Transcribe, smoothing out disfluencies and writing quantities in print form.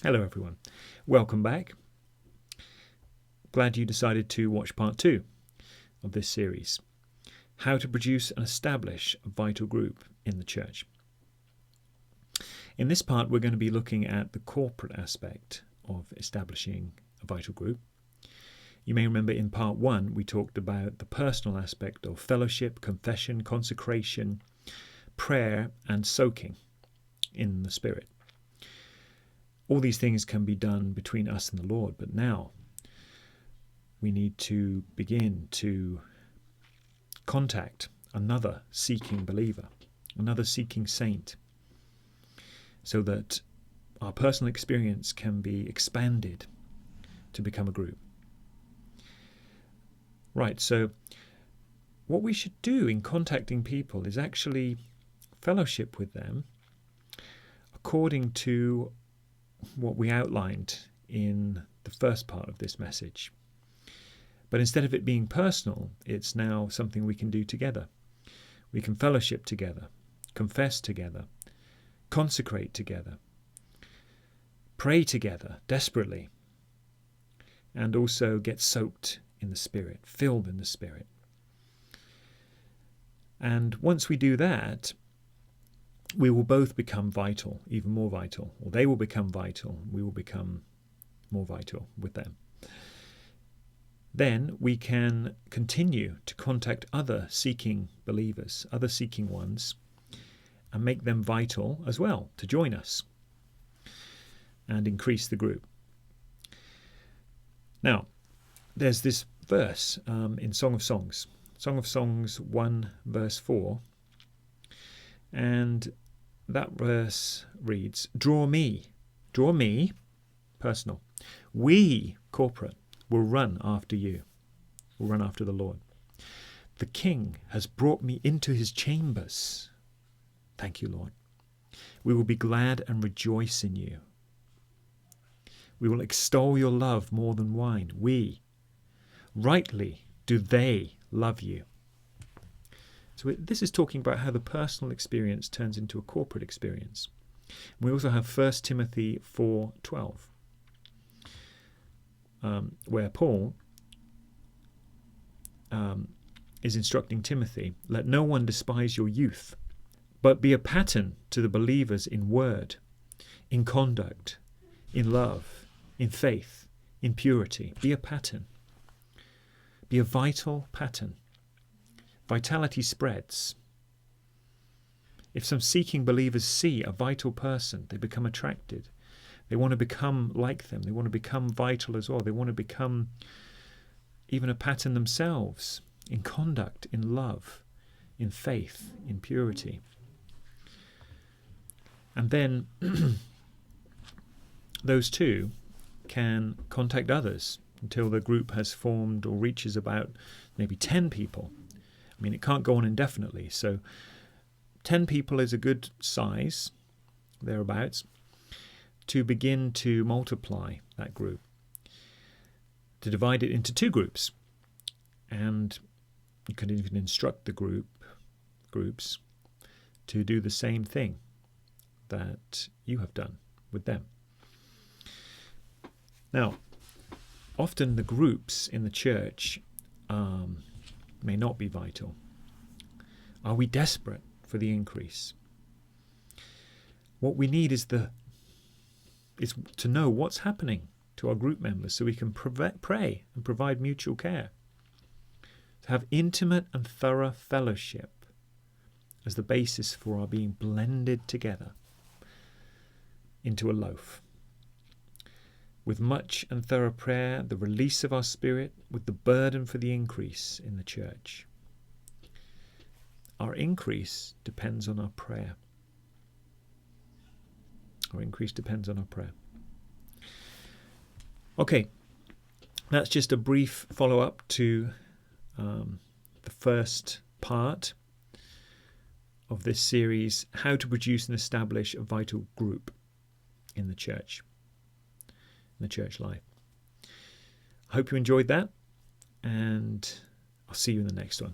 Hello everyone, welcome back. Glad you decided to watch part 2 of this series, how to produce and establish a vital group in the church. In this part we're going to be looking at the corporate aspect of establishing a vital group. You may remember in part 1 we talked about the personal aspect of fellowship, confession, consecration, prayer and soaking in the Spirit. All these things can be done between us and the Lord, but now we need to begin to contact another seeking believer, another seeking saint, so that our personal experience can be expanded to become a group. Right, so what we should do in contacting people is actually fellowship with them according to what we outlined in the first part of this message. But instead of it being personal, it's now something we can do together. We can fellowship together, confess together, consecrate together, pray together desperately, and also get soaked in the Spirit, filled in the Spirit. And once we do that, we will both become vital, even more vital, or they will become vital, we will become more vital with them. Then we can continue to contact other seeking believers, other seeking ones, and make them vital as well to join us and increase the group. Now, there's this verse in Song of Songs 1 verse 4, and that verse reads, Draw me, personal, we, corporate, will run after you, will run after the Lord. The King has brought me into his chambers. Thank you, Lord. We will be glad and rejoice in you. We will extol your love more than wine. Rightly do they love you. So this is talking about how the personal experience turns into a corporate experience. We also have 1 Timothy 4:12, where Paul is instructing Timothy, let no one despise your youth, but be a pattern to the believers in word, in conduct, in love, in faith, in purity. Be a pattern. Be a vital pattern. Vitality spreads. If some seeking believers see a vital person, they become attracted. They want to become like them. They want to become vital as well. They want to become even a pattern themselves in conduct, in love, in faith, in purity. And then those two can contact others until the group has formed or reaches about maybe 10 people. I mean, it can't go on indefinitely. So 10 people is a good size, thereabouts, to begin to multiply that group, to divide it into 2 groups. And you can even instruct the groups to do the same thing that you have done with them. Now, often the groups in the church may not be vital. Are we desperate for the increase? What we need is to know what's happening to our group members so we can pray and provide mutual care. To have intimate and thorough fellowship as the basis for our being blended together into a loaf. With much and thorough prayer, the release of our spirit, with the burden for the increase in the church. Our increase depends on our prayer. Our increase depends on our prayer. Okay, that's just a brief follow-up to the first part of this series, how to produce and establish a vital group in the church. The church life. I hope you enjoyed that, and I'll see you in the next one.